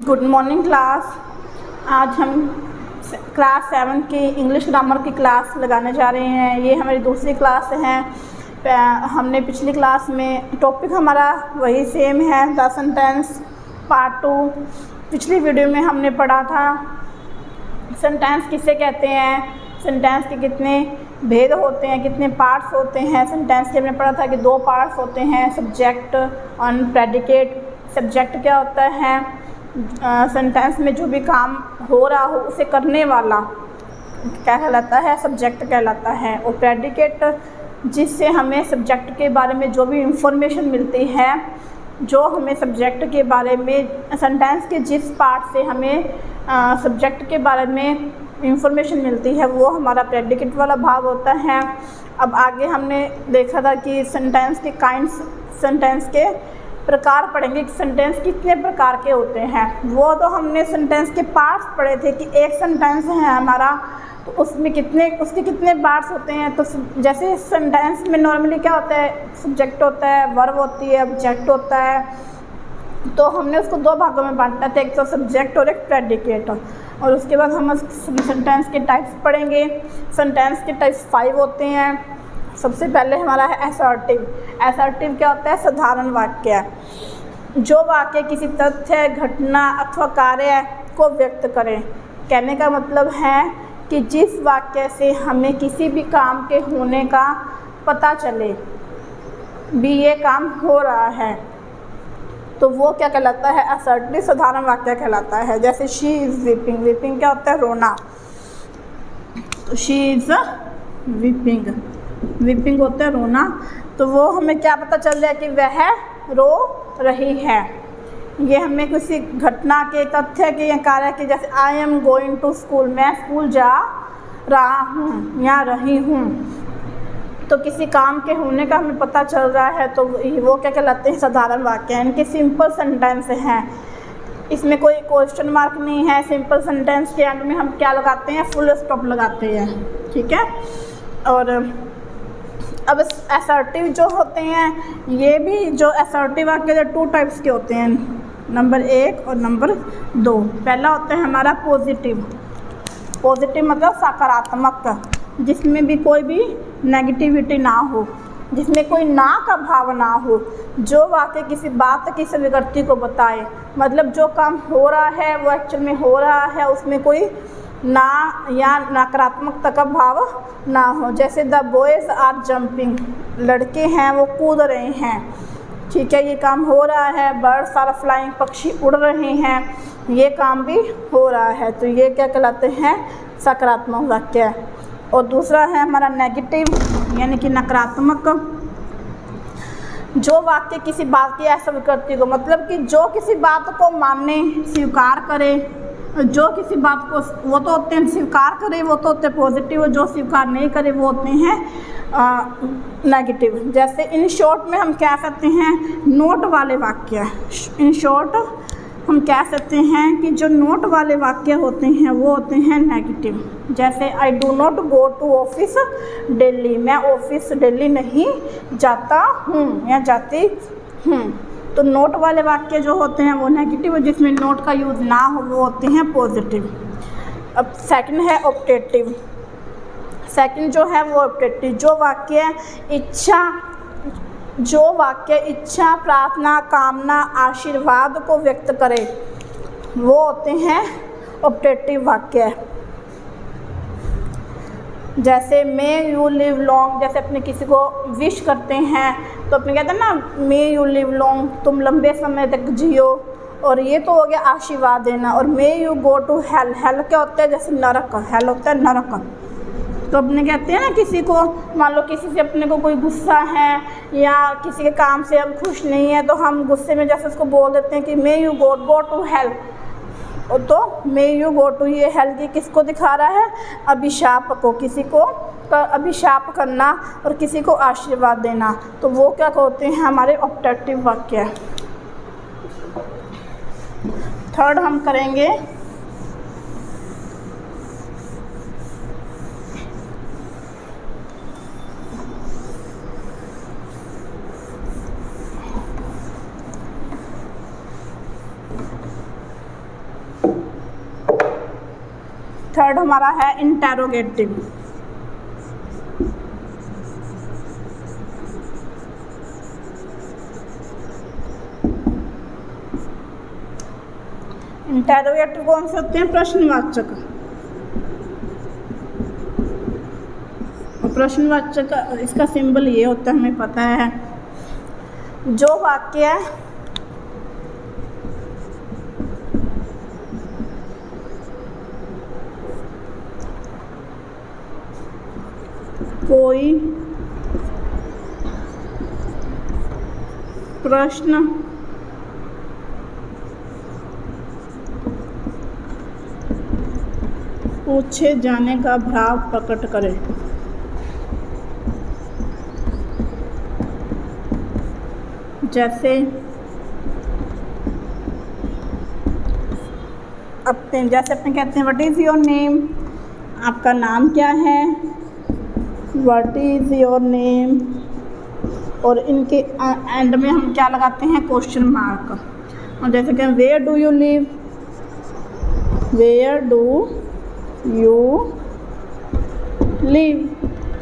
Good morning class. आज हम class 7 की इंग्लिश ग्रामर की क्लास लगाने जा रहे हैं। ये हमारी दूसरी क्लास है। हमने पिछली क्लास में टॉपिक हमारा वही सेम है, द सेंटेंस पार्ट 2। पिछली वीडियो में हमने पढ़ा था सेंटेंस किसे कहते हैं, सेंटेंस के कितने भेद होते हैं, कितने पार्ट्स होते हैं। सेंटेंस के हमने पढ़ा था कि 2 पार्ट्स होते हैं, सब्जेक्ट और प्रेडिकेट। सब्जेक्ट क्या होता है, सेंटेंस में जो भी काम हो रहा हो उसे करने वाला क्या कहलाता है, सब्जेक्ट कहलाता है। और प्रेडिकेट जिससे हमें सब्जेक्ट के बारे में जो भी इंफॉर्मेशन मिलती है, जो हमें सब्जेक्ट के बारे में सेंटेंस के जिस पार्ट से हमें सब्जेक्ट के बारे में इंफॉर्मेशन मिलती है वो हमारा प्रेडिकेट वाला भाग होता है। अब आगे हमने देखा था कि सेंटेंस के काइंड्स, सेंटेंस के प्रकार पढ़ेंगे कि सेंटेंस कितने प्रकार के होते हैं। वो तो हमने सेंटेंस के पार्ट्स पढ़े थे कि एक सेंटेंस है हमारा तो उसमें उसके कितने पार्ट्स होते हैं। तो जैसे सेंटेंस में नॉर्मली क्या होता है, सब्जेक्ट होता है, वर्ब होती है, ऑब्जेक्ट होता है। तो हमने उसको 2 भागों में बांटा था, एक तो सब्जेक्ट और एक प्रेडिकेट। और उसके बाद हम सेंटेंस के टाइप्स पढ़ेंगे। सेंटेंस के टाइप्स 5 होते हैं। सबसे पहले हमारा है असर्टिव। असर्टिव क्या होता है, साधारण वाक्य। जो वाक्य किसी तथ्य, घटना अथवा कार्य को व्यक्त करें। कहने का मतलब है कि जिस वाक्य से हमें किसी भी काम के होने का पता चले भी ये काम हो रहा है तो वो क्या कहलाता है, असर्टिव साधारण वाक्य कहलाता है। जैसे शी इज़ वीपिंग। वीपिंग क्या होता है, रोना। तो शी इज़ वीपिंग, वीपिंग होता है रोना। तो वो हमें क्या पता चल जाए कि वह रो रही है। ये हमें किसी घटना के, तथ्य के या कार्य के, जैसे I am going to school, मैं स्कूल जा रहा हूँ या रही हूँ। तो किसी काम के होने का हमें पता चल रहा है तो वो क्या कहलाते हैं, साधारण वाक्य हैं। इनके सिंपल सेंटेंस हैं, इसमें कोई क्वेश्चन मार्क नहीं है। सिंपल सेंटेंस के एंड में हम क्या लगाते हैं, फुल स्टॉप लगाते हैं, ठीक है। और अब असर्टिव जो होते हैं, ये भी जो असर्टिव वाक्य जो 2 टाइप्स के होते हैं, नंबर 1 और नंबर 2। पहला होता है हमारा पॉजिटिव। पॉजिटिव मतलब सकारात्मक, जिसमें भी कोई भी नेगेटिविटी ना हो, जिसमें कोई ना का भाव ना हो। जो वाक्य किसी बात की स्वीकृति को बताए, मतलब जो काम हो रहा है वो एक्चुअल में हो रहा है, उसमें कोई ना या नकारात्मकता का भाव ना हो। जैसे द बॉयज़ आर जंपिंग, लड़के हैं वो कूद रहे हैं, ठीक है, ये काम हो रहा है। बर्ड्स आर फ्लाइंग, पक्षी उड़ रहे हैं, ये काम भी हो रहा है। तो ये क्या कहलाते हैं, सकारात्मक वाक्य। और दूसरा है हमारा नेगेटिव यानी कि नकारात्मक। जो वाक्य किसी बात की अस्वीकृति को, मतलब कि जो किसी बात को माने, स्वीकार करे, जो किसी बात को, वो तो होते हैं स्वीकार करे, वो तो होते हैं पॉजिटिव। जो स्वीकार नहीं करे वो होते हैं नेगेटिव। जैसे इन शॉर्ट में हम कह सकते हैं नोट वाले वाक्य। इन शॉर्ट हम कह सकते हैं कि जो नोट वाले वाक्य होते हैं वो होते हैं नेगेटिव। जैसे I do not go to office daily, मैं ऑफिस डेली नहीं जाता हूँ या जाती हूँ। तो नोट वाले वाक्य जो होते हैं वो नेगेटिव, जिसमें नोट का यूज़ ना हो वो होते हैं पॉजिटिव। अब सेकंड है ऑप्टेटिव। सेकंड जो है वो ऑप्टेटिव। जो वाक्य इच्छा, प्रार्थना, कामना, आशीर्वाद को व्यक्त करे वो होते हैं ऑप्टेटिव वाक्य। जैसे मे यू लिव लॉन्ग, जैसे अपने किसी को विश करते हैं तो अपने कहते हैं ना, मे यू लिव लॉन्ग, तुम लंबे समय तक जियो। और ये तो हो गया आशीर्वाद देना। और may you go to hell. Hell क्या होता है, जैसे नरक, हेल होता है नरक। तो अपने कहते हैं ना किसी को, मान लो किसी से अपने को कोई गुस्सा है या किसी के काम से हम खुश नहीं है तो हम गुस्से में जैसे उसको बोल देते हैं कि may you go to hell. तो मे यू गो टू, ये हेल की किसको दिखा रहा है, अभिशाप को, किसी को अभिशाप करना और किसी को आशीर्वाद देना। तो वो क्या होते हैं हमारे ऑप्टेटिव वाक्य। थर्ड हम करेंगे थर्ड हमारा है इंटेरोगेटिव। इंटेरोगेटिव कौन से होते हैं? प्रश्नवाचक। प्रश्नवाचक इसका सिंबल ये होता है, हमें पता है। जो वाक्य कोई प्रश्न पूछे जाने का भाव प्रकट करे। जैसे अपने कहते हैं व्हाट इज़ योर नेम, आपका नाम क्या है, व्हाट इज़ योर नेम, और इनके एंड में हम क्या लगाते हैं? Question mark. और जैसे कि where do you live, where do you live,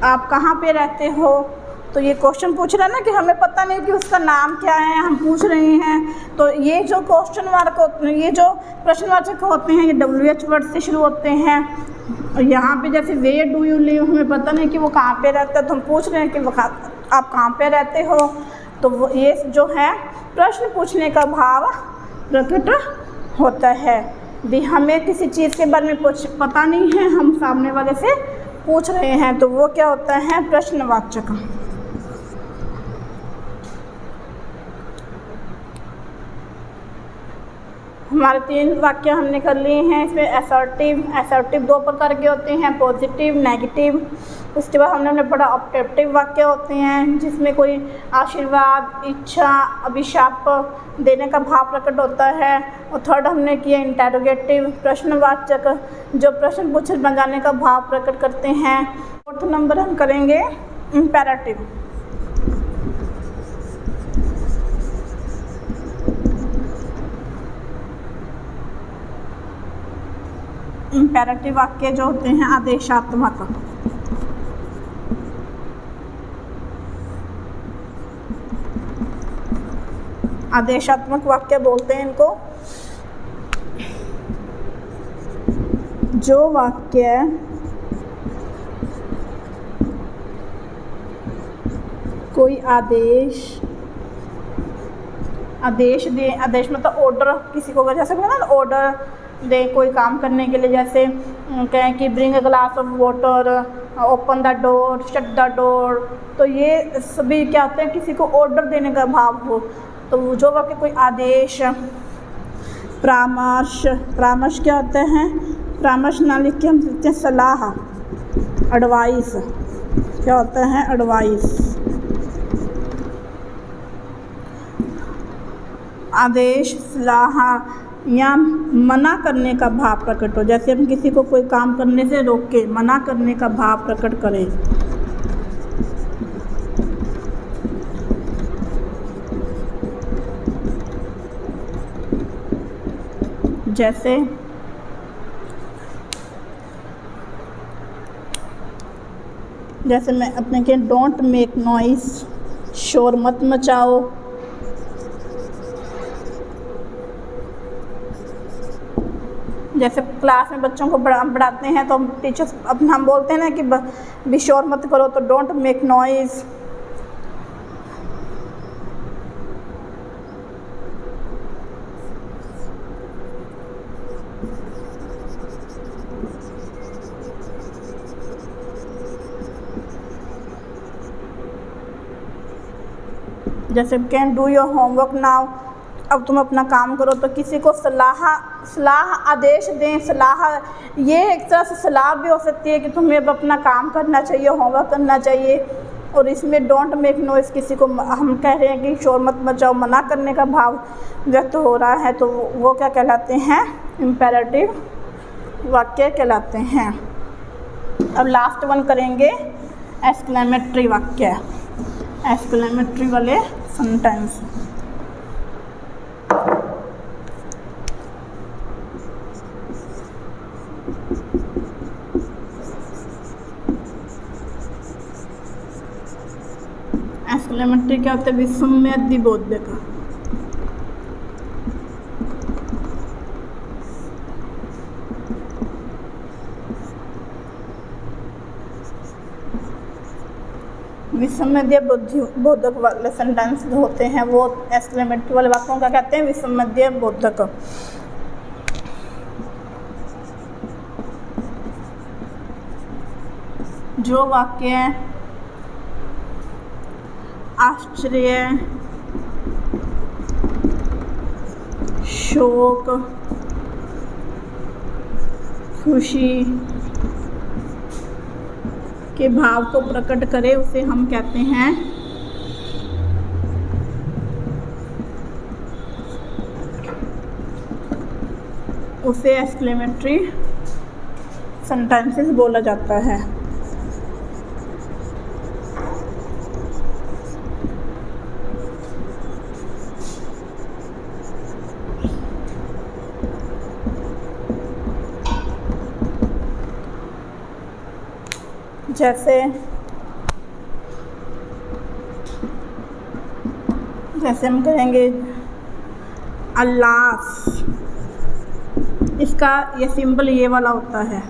आप कहाँ पे रहते हो। तो ये क्वेश्चन पूछ रहा है ना कि हमें पता नहीं कि उसका नाम क्या है, हम पूछ रहे हैं। तो ये जो क्वेश्चन मार्क होते हैं, ये जो प्रश्नवाचक होते हैं, ये WH वर्ड से शुरू होते हैं। और यहाँ पे जैसे वेयर डू यू लिव, हमें पता नहीं कि वो कहाँ पे रहता है, तो हम पूछ रहे हैं कि आप कहाँ पे रहते हो। तो वो ये जो है प्रश्न पूछने का भाव प्रकट होता है। भी हमें किसी चीज़ के बारे में पता नहीं है, हम सामने वाले से पूछ रहे हैं, तो वो क्या होता है? प्रश्नवाचक। हमारे 3 वाक्य हमने कर लिए हैं। इसमें असर्टिव 2 प्रकार के होते हैं, पॉजिटिव, नेगेटिव। उसके बाद हमने पढ़ा ऑब्जेक्टिव वाक्य होते हैं, जिसमें कोई आशीर्वाद, इच्छा, अभिशाप देने का भाव प्रकट होता है। और थर्ड हमने किया इंटेरोगेटिव, प्रश्नवाचक, जो प्रश्न पूछे जाने का भाव प्रकट करते हैं। फोर्थ नंबर हम करेंगे इम्पेरेटिव। इम्पेरेटिव वाक्य जो होते हैं आदेशात्मक। आदेशात्मक वाक्य बोलते हैं इनको। जो वाक्य कोई आदेश दे, आदेश मतलब ऑर्डर, किसी को जैसे ना ऑर्डर दे कोई काम करने के लिए, जैसे कहें कि bring a glass of water, open the door, shut the door. तो ये सभी क्या होते हैं? किसी को ऑर्डर देने का भाव हो। तो जो वाक्य कोई आदेश, परामर्श क्या होता है? परामर्श ना लिख के हम लिखते हैं सलाह, एडवाइस। क्या होता है? एडवाइस। आदेश, सलाह या मना करने का भाव प्रकट हो। जैसे हम किसी को कोई काम करने से रोके, मना करने का भाव प्रकट करें। जैसे मैं अपने के डोंट मेक नॉइस, शोर मत मचाओ। जैसे क्लास में बच्चों को पढ़ाते हैं तो टीचर्स हम बोलते हैं ना कि भी शोर मत करो, तो डोंट मेक नॉइज़। जैसे can do your homework now, अब तुम अपना काम करो। तो किसी को सलाह आदेश दें, सलाह ये एक तरह से सलाह भी हो सकती है कि तुम्हें अब अपना काम करना चाहिए, होमवर्क करना चाहिए। और इसमें डोंट मेक नॉइस, किसी को हम कह रहे हैं कि शोर मत मचाओ, मना करने का भाव व्यक्त हो रहा है, तो वो क्या कहलाते हैं? इम्पेरेटिव वाक्य कहलाते हैं। अब लास्ट वन करेंगे एक्सक्लेमेटरी वाक्य, एक्सक्लेमेटरी वाले सेंटेंस। एक्सक्लेमेटरी क्या होता है? विस्मयादिबोधक। विस्मयादिबोधक वाले सेंटेंस जो होते हैं वो एक्सक्लेमेटरी वाले वाक्यों का कहते हैं विस्मयादिबोधक। जो वाक्य आश्चर्य, शोक, खुशी के भाव को प्रकट करे उसे हम कहते हैं उसे एक्सक्लेमेटरी सेंटेंसेस बोला जाता है। जैसे हम कहेंगे अल्लाह, इसका ये सिंबल ये वाला होता है,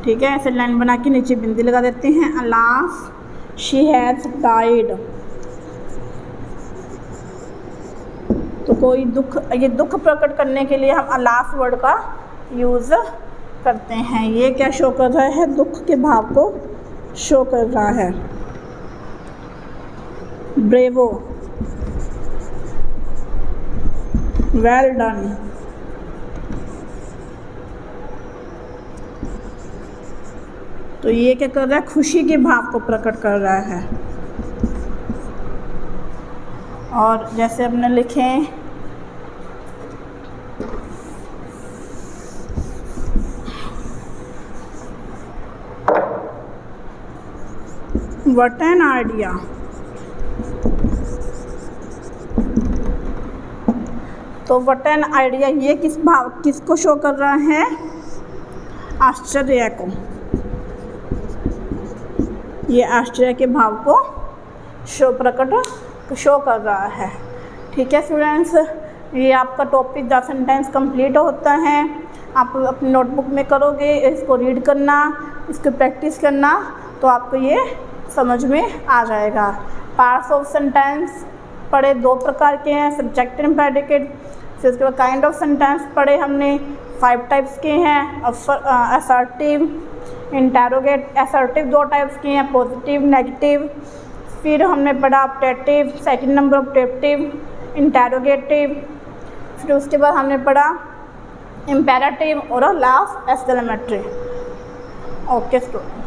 ठीक है। ऐसे लाइन बना के नीचे बिंदी लगा देते हैं। अल्लाह शी हैज़ डाइड। तो कोई दुख, ये दुख प्रकट करने के लिए हम अल्लाह वर्ड का यूज़ करते हैं। ये क्या शो कर रहा है? दुख के भाव को शो कर रहा है। Bravo, well done. तो ये क्या कर रहा है? खुशी के भाव को प्रकट कर रहा है। और जैसे अपने लिखें व्हाट एन आइडिया। तो व्हाट एन आइडिया ये किसको शो कर रहा है? आश्चर्य को। ये आश्चर्य के भाव को शो कर रहा है। ठीक है स्टूडेंट्स, ये आपका टॉपिक द सेंटेंस कंप्लीट होता है। आप अपनी नोटबुक में करोगे, इसको रीड करना, इसको प्रैक्टिस करना, तो आपको ये समझ में आ जाएगा। पार्ट्स ऑफ सेंटेंस पढ़े, दो प्रकार के हैं, सब्जेक्ट एंड प्रेडिकेट। फिर उसके बाद काइंड ऑफ सेंटेंस पढ़े हमने, 5 टाइप्स के हैं। Assertive, interrogate. असर्टिव 2 टाइप्स के हैं, पॉजिटिव, नेगेटिव। फिर हमने पढ़ा optative, second number optative, interrogative. फिर उसके बाद हमने पढ़ा इम्पेरेटिव और लास्ट एक्सक्लेमेटरी। Okay student.